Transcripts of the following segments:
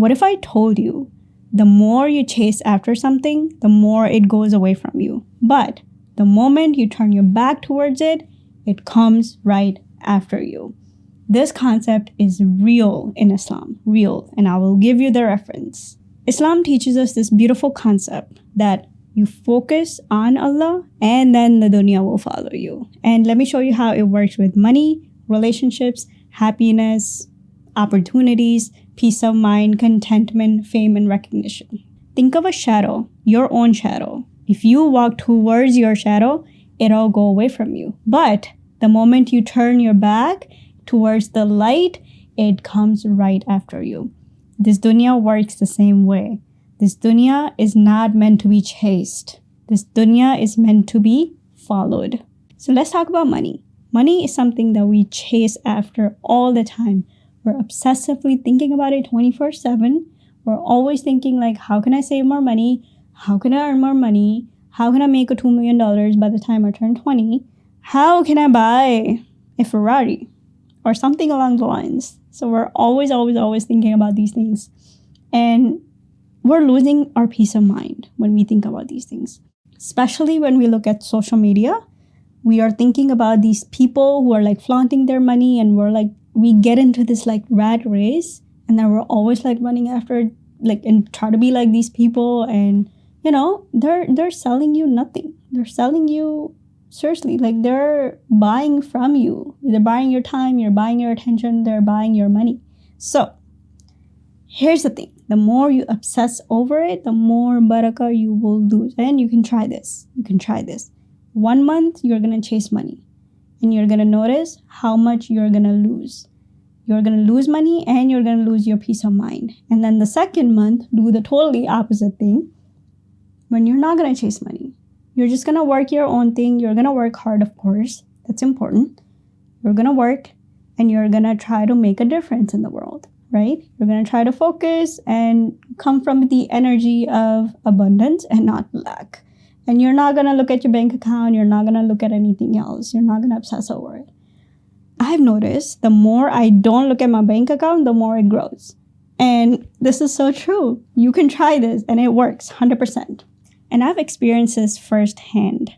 What if I told you the more you chase after something, the more it goes away from you. But the moment you turn your back towards it, it comes right after you. This concept is real in Islam, real, and I will give you the reference. Islam teaches us this beautiful concept that you focus on Allah and then the dunya will follow you. And let me show you how it works with money, relationships, happiness, opportunities, peace of mind, contentment, fame, and recognition. Think of a shadow, your own shadow. If you walk towards your shadow, it'll go away from you. But the moment you turn your back towards the light, it comes right after you. This dunya works the same way. This dunya is not meant to be chased. This dunya is meant to be followed. So let's talk about money. Money is something that we chase after all the time. We're obsessively thinking about it 24/7. We're always thinking like, how can I save more money? How can I earn more money? How can I make a $2 million by the time I turn 20? How can I buy a Ferrari? Or something along the lines. So we're always thinking about these things. And we're losing our peace of mind when we think about these things. Especially when we look at social media. We are thinking about these people who are like flaunting their money, and we get into this like rat race, and then we're always like running after like and try to be like these people, and you know, they're selling you nothing. They're selling you seriously, like they're buying from you. They're buying your time, you're buying your attention, they're buying your money. So here's the thing. The more you obsess over it, the more barakah you will lose. And you can try this. 1 month, you're going to chase money. And you're going to notice how much you're going to lose. You're going to lose money and you're going to lose your peace of mind. And then the second month, do the totally opposite thing. When you're not going to chase money. You're just going to work your own thing. You're going to work hard, of course. That's important. You're going to work and you're going to try to make a difference in the world, right? You're going to try to focus and come from the energy of abundance and not lack. And you're not going to look at your bank account. You're not going to look at anything else. You're not going to obsess over it. I've noticed the more I don't look at my bank account, the more it grows. And this is so true. You can try this and it works 100%. And I've experienced this firsthand.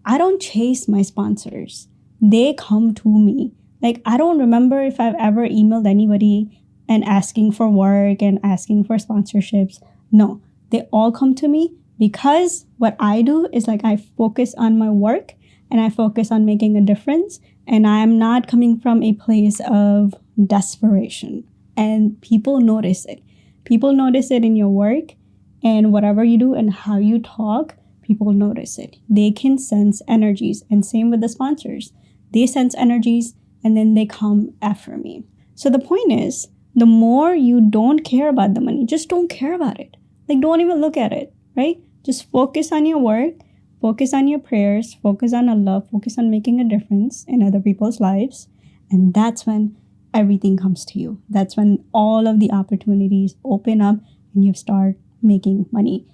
I don't chase my sponsors. They come to me. Like, I don't remember if I've ever emailed anybody and asking for work and asking for sponsorships. No, they all come to me because what I do is like I focus on my work and I focus on making a difference. And I'm not coming from a place of desperation. And people notice it. People notice it in your work. And whatever you do and how you talk, people notice it. They can sense energies. And same with the sponsors. They sense energies and then they come after me. So the point is, the more you don't care about the money, just don't care about it. Like, don't even look at it, right? Just focus on your work, focus on your prayers, focus on Allah, focus on making a difference in other people's lives. And that's when everything comes to you. That's when all of the opportunities open up and you start making money.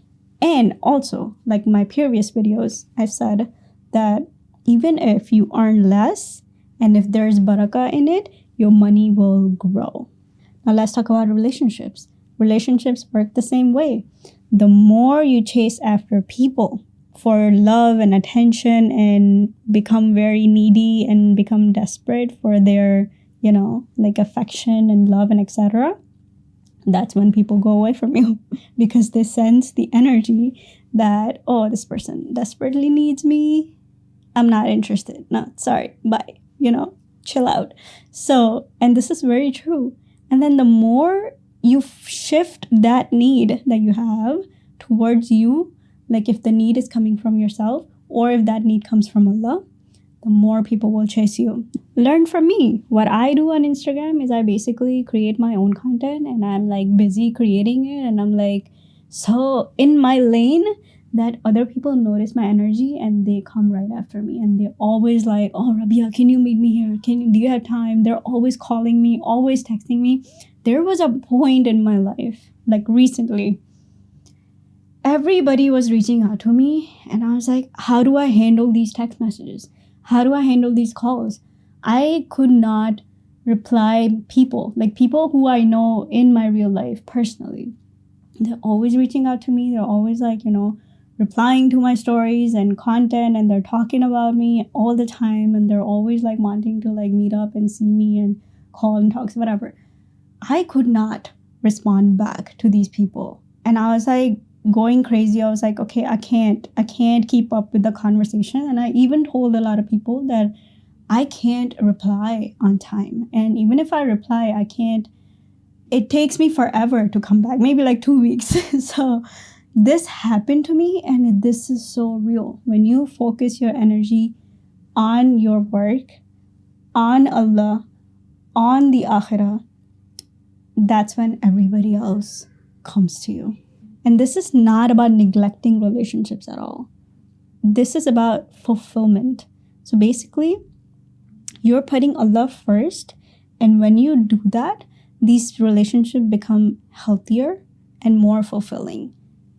And also, like my previous videos, I've said that even if you earn less and if there's barakah in it, your money will grow. Now let's talk about relationships. Relationships work the same way. The more you chase after people for love and attention and become very needy and become desperate for their, like affection and love and etc., that's when people go away from you because they sense the energy that, oh, this person desperately needs me. I'm not interested. No, sorry. Bye. Chill out. So, and this is very true. And then the more you shift that need that you have towards you, like if the need is coming from yourself or if that need comes from Allah, the more people will chase you. Learn from me. What I do on Instagram is I basically create my own content and I'm like busy creating it. And I'm like so in my lane that other people notice my energy and they come right after me. And they're always like, oh, Rabia, can you meet me here? Do you have time? They're always calling me, always texting me. There was a point in my life, like recently, everybody was reaching out to me and I was like, how do I handle these text messages? How do I handle these calls? I could not reply people, like people who I know in my real life personally. They're always reaching out to me. They're always like, replying to my stories and content, and they're talking about me all the time, and they're always like wanting to like meet up and see me and call and talk, whatever. I could not respond back to these people, and I was like going crazy. I was like, okay, I can't keep up with the conversation. And I even told a lot of people that I can't reply on time, and even if I reply, it takes me forever to come back, maybe like 2 weeks. So this happened to me, and this is so real. When you focus your energy on your work, on Allah, on the Akhirah, that's when everybody else comes to you. And this is not about neglecting relationships at all. This is about fulfillment. So basically, you're putting Allah first, and when you do that, these relationships become healthier and more fulfilling.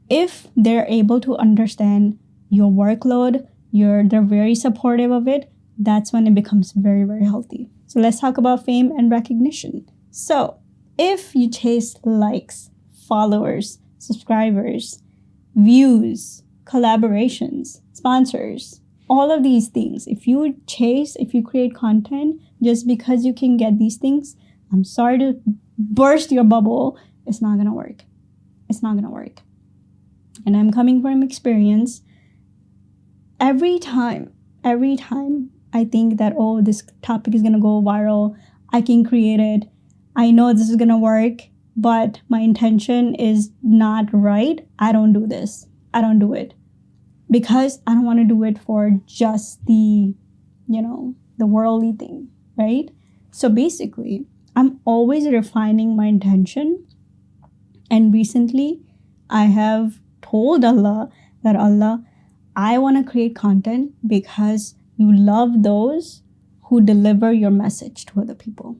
If they're able to understand your workload, they're very supportive of it, that's when it becomes very, very healthy. So let's talk about fame and recognition. So if you chase likes, followers, subscribers, views, collaborations, sponsors, all of these things, if you create content just because you can get these things, I'm sorry to burst your bubble, it's not gonna work. It's not gonna work. And I'm coming from experience. Every time I think that, oh, this topic is gonna go viral, I can create it, I know this is gonna work, but my intention is not right, I don't do this. I don't do it. Because I don't want to do it for just the worldly thing, right? So basically, I'm always refining my intention. And recently, I have told Allah that, Allah, I want to create content because you love those who deliver your message to other people.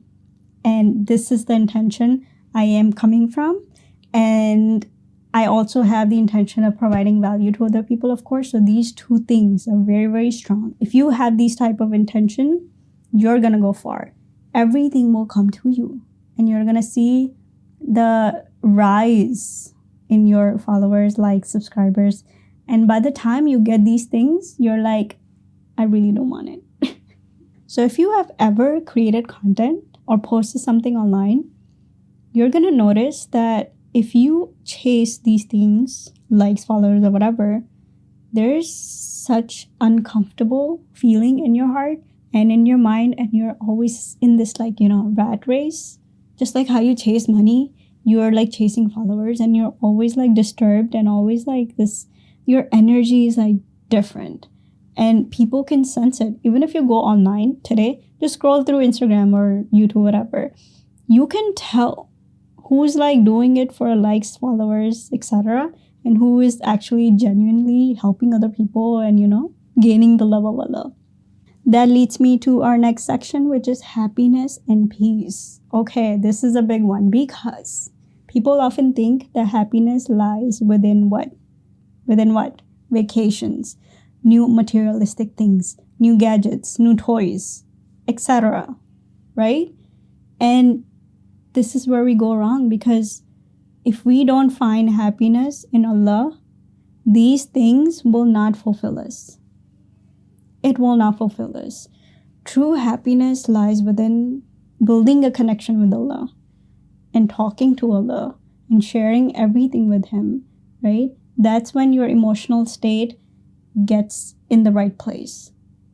And this is the intention I am coming from. And I also have the intention of providing value to other people, of course. So these two things are very, very strong. If you have these type of intention, you're going to go far. Everything will come to you. And you're going to see the rise in your followers, likes, subscribers. And by the time you get these things, you're like, I really don't want it. So if you have ever created content or posted something online, you're going to notice that if you chase these things, likes, followers, or whatever, there's such uncomfortable feeling in your heart and in your mind, and you're always in this rat race. Just like how you chase money, you're like chasing followers, and you're always like disturbed and always like this, your energy is like different. And people can sense it. Even if you go online today, just scroll through Instagram or YouTube, whatever, you can tell who's like doing it for likes, followers, etc., and who is actually genuinely helping other people and gaining the love of Allah. That leads me to our next section, which is happiness and peace. Okay, this is a big one because people often think that happiness lies within what? Vacations, new materialistic things, new gadgets, new toys, etc., right? And this is where we go wrong, because if we don't find happiness in Allah, these things will not fulfill us. It will not fulfill us. True happiness lies within building a connection with Allah and talking to Allah and sharing everything with Him, right? That's when your emotional state gets in the right place.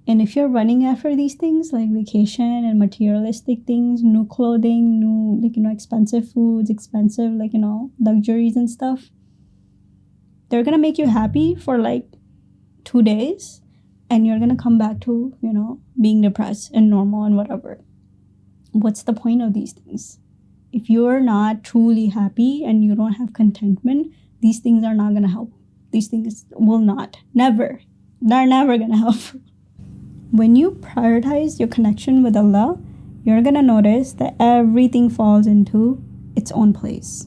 And if you're running after these things like vacation and materialistic things, new clothing, new, expensive foods, expensive, luxuries and stuff, they're going to make you happy for 2 days, and you're going to come back to, being depressed and normal and whatever. What's the point of these things? If you're not truly happy and you don't have contentment, these things are not going to help. These things will not. Never. They're never going to help. When you prioritize your connection with Allah, you're going to notice that everything falls into its own place.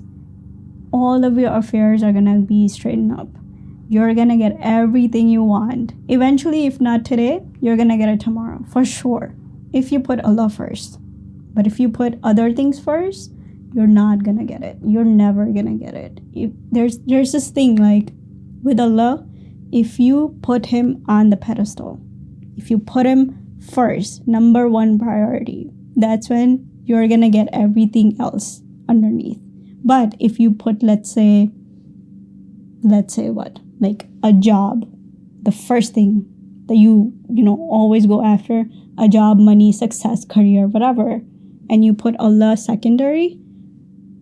All of your affairs are going to be straightened up. You're going to get everything you want. Eventually, if not today, you're going to get it tomorrow, for sure, if you put Allah first. But if you put other things first, you're not gonna get it. You're never gonna get it. If there's this thing like with Allah, if you put him on the pedestal, if you put him first, number one priority, that's when you're gonna get everything else underneath. But if you put, let's say what, like a job, the first thing that you always go after, a job, money, success, career, whatever, and you put Allah secondary,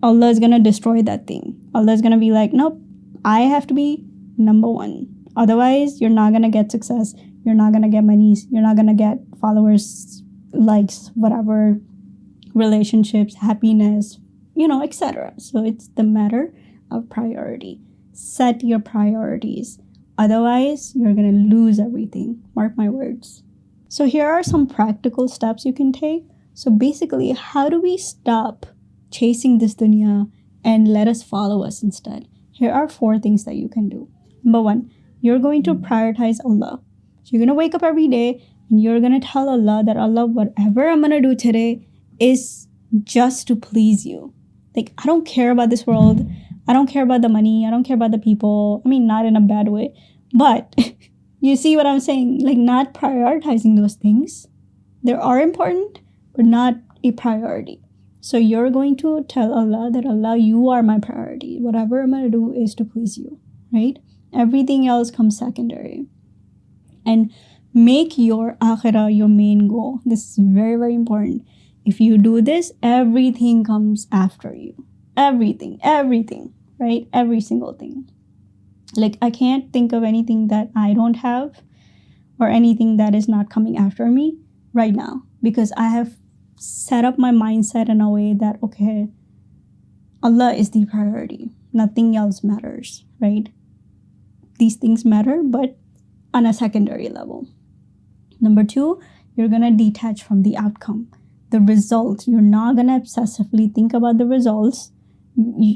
Allah is gonna destroy that thing. Allah is gonna be like, nope, I have to be number one. Otherwise, you're not gonna get success. You're not gonna get monies. You're not gonna get followers, likes, whatever, relationships, happiness, etc. So it's the matter of priority. Set your priorities. Otherwise, you're gonna lose everything. Mark my words. So here are some practical steps you can take. So basically, how do we stop chasing this dunya and let us follow us instead? Here are 4 things that you can do. Number 1, you're going to prioritize Allah. So you're going to wake up every day and you're going to tell Allah that, Allah, whatever I'm going to do today is just to please you. Like, I don't care about this world. I don't care about the money. I don't care about the people. I mean, not in a bad way. But you see what I'm saying? Like, not prioritizing those things. They are important, but not a priority. So you're going to tell Allah that, Allah, you are my priority. Whatever I'm going to do is to please you, right? Everything else comes secondary. And make your Akhirah your main goal. This is very, very important. If you do this, everything comes after you. Everything, right? Every single thing. Like, I can't think of anything that I don't have or anything that is not coming after me right now, because I have set up my mindset in a way that, okay, Allah is the priority. Nothing else matters, right? These things matter, but on a secondary level. Number 2, you're going to detach from the outcome, the result. You're not going to obsessively think about the results.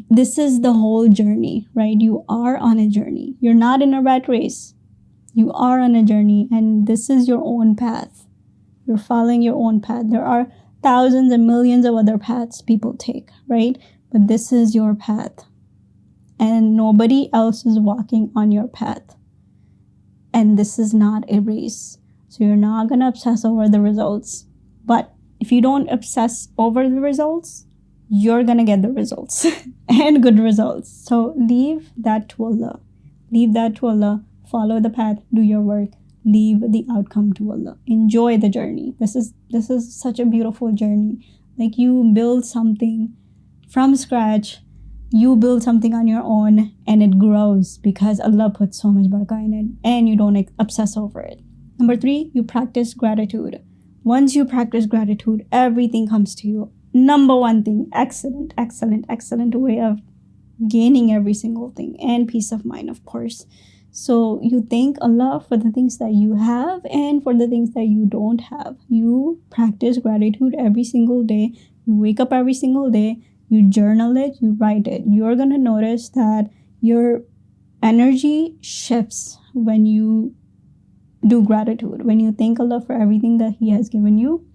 This is the whole journey, right? You are on a journey. You're not in a rat race. You are on a journey, and this is your own path. You're following your own path. There are thousands and millions of other paths people take, right? But this is your path. And nobody else is walking on your path. And this is not a race. So you're not going to obsess over the results. But if you don't obsess over the results, you're going to get the results and good results. So leave that to Allah. Leave that to Allah. Follow the path. Do your work. Leave the outcome to Allah. Enjoy the journey. This is such a beautiful journey. Like, you build something from scratch. You build something on your own and it grows because Allah puts so much barakah in it, and you don't obsess over it. Number 3, you practice gratitude. Once you practice gratitude, everything comes to you. Number 1 thing, excellent way of gaining every single thing, and peace of mind, of course. So you thank Allah for the things that you have and for the things that you don't have. You practice gratitude every single day. You wake up every single day. You journal it. You write it. You're going to notice that your energy shifts when you do gratitude. When you thank Allah for everything that He has given you,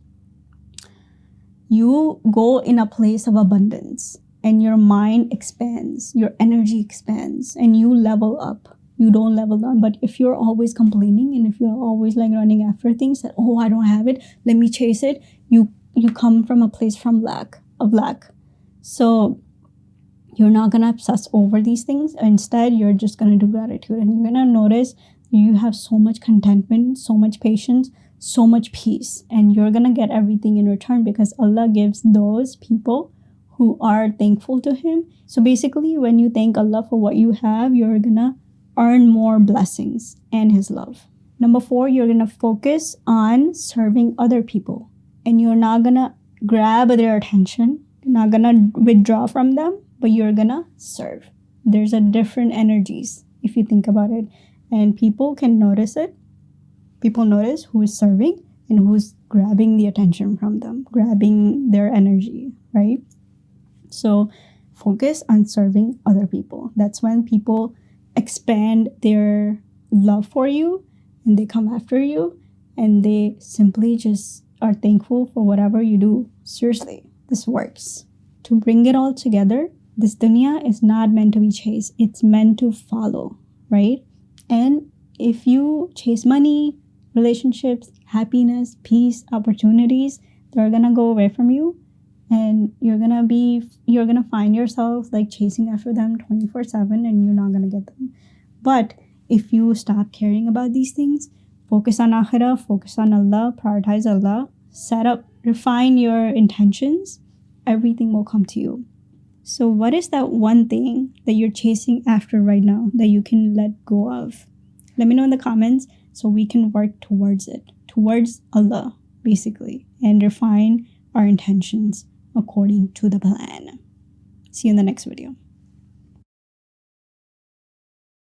you go in a place of abundance and your mind expands. Your energy expands and you level up. You don't level down. But if you're always complaining and if you're always like running after things that, oh, I don't have it, let me chase it, you come from a place of lack. So you're not going to obsess over these things. Instead, you're just going to do gratitude, and you're going to notice you have so much contentment, so much patience, so much peace, and you're going to get everything in return because Allah gives those people who are thankful to Him. So basically, when you thank Allah for what you have, you're going to earn more blessings and His love. Number 4, you're going to focus on serving other people, and you're not going to grab their attention. You're not going to withdraw from them, but you're going to serve. There's a different energies if you think about it, and people can notice it. People notice who is serving and who's grabbing the attention from them, grabbing their energy, right? So focus on serving other people. That's when people expand their love for you and they come after you and they simply just are thankful for whatever you do. Seriously, this works. To bring it all together, this dunya is not meant to be chased. It's meant to follow, right? And if you chase money, relationships, happiness, peace, opportunities, they're gonna go away from you. And you're gonna find yourself like chasing after them 24/7 and you're not gonna get them. But if you stop caring about these things, focus on Akhirah, focus on Allah, prioritize Allah, refine your intentions, everything will come to you. So what is that one thing that you're chasing after right now that you can let go of? Let me know in the comments so we can work towards it, towards Allah, basically, and refine our intentions according to the plan. See you in the next video.